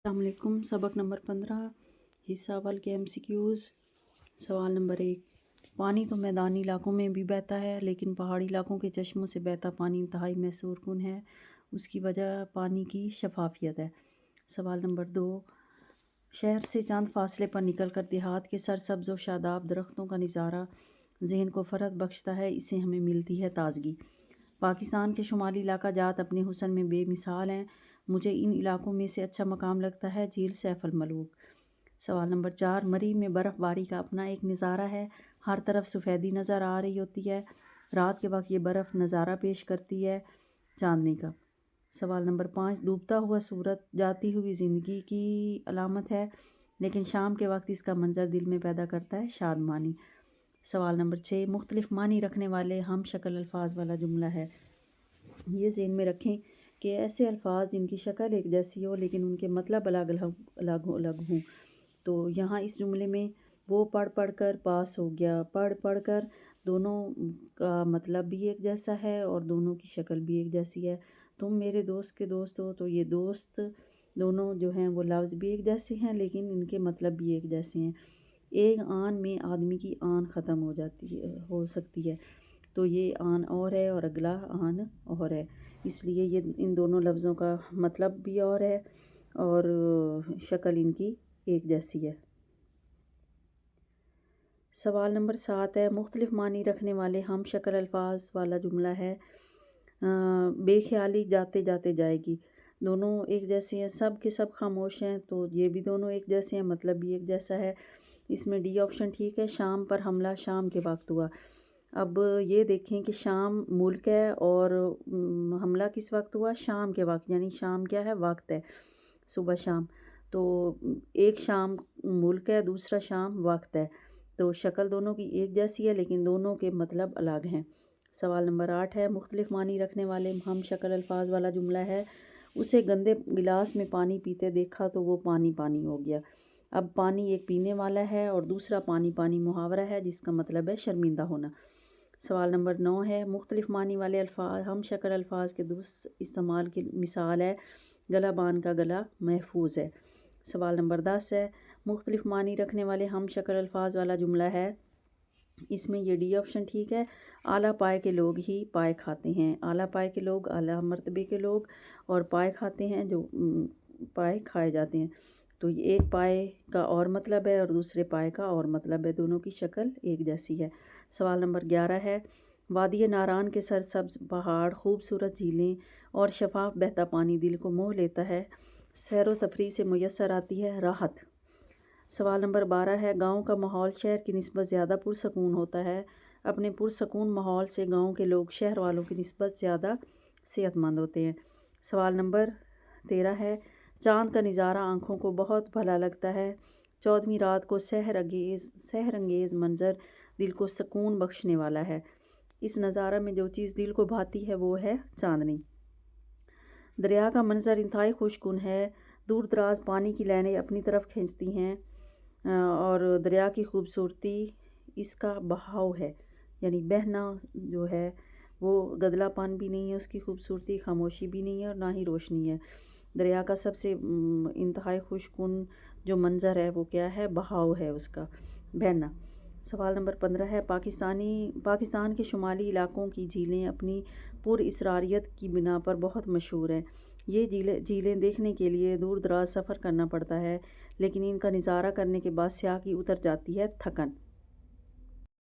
السلام علیکم۔ سبق نمبر 15 حصہ اول کے MCQs۔ سوال نمبر 1، پانی تو میدانی علاقوں میں بھی بہتا ہے، لیکن پہاڑی علاقوں کے چشموں سے بہتا پانی انتہائی محصور کن ہے۔ اس کی وجہ پانی کی شفافیت ہے۔ سوال نمبر 2، شہر سے چند فاصلے پر نکل کر دیہات کے سرسبز و شاداب درختوں کا نظارہ ذہن کو فرحت بخشتا ہے، اس سے ہمیں ملتی ہے تازگی۔ پاکستان کے شمالی علاقہ جات اپنے حسن میں بے مثال ہیں، مجھے ان علاقوں میں سے اچھا مقام لگتا ہے جھیل سیف الملوک۔ سوال نمبر 4، مری میں برف باری کا اپنا ایک نظارہ ہے، ہر طرف سفیدی نظر آ رہی ہوتی ہے، رات کے وقت یہ برف نظارہ پیش کرتی ہے چاندنی کا۔ سوال نمبر 5، ڈوبتا ہوا سورج جاتی ہوئی زندگی کی علامت ہے، لیکن شام کے وقت اس کا منظر دل میں پیدا کرتا ہے شادمانی۔ سوال نمبر 6، مختلف معنی رکھنے والے ہم شکل الفاظ والا جملہ ہے۔ یہ ذہن میں رکھیں کہ ایسے الفاظ جن کی شکل ایک جیسی ہو لیکن ان کے مطلب الگ الگ ہوں۔ تو یہاں اس جملے میں وہ پڑھ پڑھ کر پاس ہو گیا، پڑھ پڑھ کر دونوں کا مطلب بھی ایک جیسا ہے اور دونوں کی شکل بھی ایک جیسی ہے۔ تم میرے دوست کے دوست ہو، تو یہ دوست دونوں جو ہیں وہ لفظ بھی ایک جیسے ہیں لیکن ان کے مطلب بھی ایک جیسے ہیں۔ ایک آن میں آدمی کی آن ختم ہو سکتی ہے، تو یہ آن اور ہے اور اگلا آن اور ہے، اس لیے یہ ان دونوں لفظوں کا مطلب بھی اور ہے اور شکل ان کی ایک جیسی ہے۔ سوال نمبر 7 ہے، مختلف معنی رکھنے والے ہم شکل الفاظ والا جملہ ہے۔ بے خیالی جاتے جاتے جائے گی، دونوں ایک جیسے ہیں، سب کے سب خاموش ہیں، تو یہ بھی دونوں ایک جیسے ہیں، مطلب بھی ایک جیسا ہے۔ اس میں ڈی آپشن ٹھیک ہے، شام پر حملہ شام کے وقت ہوا۔ اب یہ دیکھیں کہ شام ملک ہے اور حملہ کس وقت ہوا؟ شام کے وقت، یعنی شام کیا ہے؟ وقت ہے، صبح شام۔ تو ایک شام ملک ہے، دوسرا شام وقت ہے، تو شکل دونوں کی ایک جیسی ہے لیکن دونوں کے مطلب الگ ہیں۔ سوال نمبر 8 ہے، مختلف معنی رکھنے والے ہم شکل الفاظ والا جملہ ہے۔ اسے گندے گلاس میں پانی پیتے دیکھا تو وہ پانی پانی ہو گیا۔ اب پانی ایک پینے والا ہے اور دوسرا پانی پانی محاورہ ہے جس کا مطلب ہے شرمندہ ہونا۔ سوال نمبر 9 ہے، مختلف معنی والے الفاظ ہم شکل الفاظ کے درست استعمال کی مثال ہے، گلا بان کا گلا محفوظ ہے۔ سوال نمبر 10 ہے، مختلف معنی رکھنے والے ہم شکل الفاظ والا جملہ ہے۔ اس میں یہ ڈی آپشن ٹھیک ہے، اعلیٰ پائے کے لوگ ہی پائے کھاتے ہیں، اعلیٰ پائے کے لوگ، اعلیٰ مرتبے کے لوگ، اور پائے کھاتے ہیں جو پائے کھائے جاتے ہیں، تو یہ ایک پائے کا اور مطلب ہے اور دوسرے پائے کا اور مطلب ہے، دونوں کی شکل ایک جیسی ہے۔ سوال نمبر 11 ہے، وادی ناران کے سرسبز پہاڑ، خوبصورت جھیلیں اور شفاف بہتا پانی دل کو موہ لیتا ہے، سیر و تفریح سے میسر آتی ہے راحت۔ سوال نمبر 12 ہے، گاؤں کا ماحول شہر کی نسبت زیادہ پرسکون ہوتا ہے، اپنے پرسکون ماحول سے گاؤں کے لوگ شہر والوں کی نسبت زیادہ صحت مند ہوتے ہیں۔ سوال نمبر 13 ہے، چاند کا نظارہ آنکھوں کو بہت بھلا لگتا ہے، 14ویں رات کو سحر انگیز منظر دل کو سکون بخشنے والا ہے، اس نظارہ میں جو چیز دل کو بھاتی ہے وہ ہے چاندنی۔ دریا کا منظر انتہائی خوش کن ہے، دور دراز پانی کی لہریں اپنی طرف کھینچتی ہیں اور دریا کی خوبصورتی اس کا بہاؤ ہے، یعنی بہنا جو ہے وہ گدلا پن بھی نہیں ہے، اس کی خوبصورتی خاموشی بھی نہیں ہے اور نہ ہی روشنی ہے۔ دریا کا سب سے انتہائی خوش کن جو منظر ہے وہ کیا ہے؟ بہاؤ ہے اس کا، بہنا۔ سوال نمبر 15 ہے، پاکستان کے شمالی علاقوں کی جھیلیں اپنی پر اسراریت کی بنا پر بہت مشہور ہیں۔ یہ جھیلیں دیکھنے کے لیے دور دراز سفر کرنا پڑتا ہے، لیکن ان کا نظارہ کرنے کے بعد سیاح کی اتر جاتی ہے تھکن۔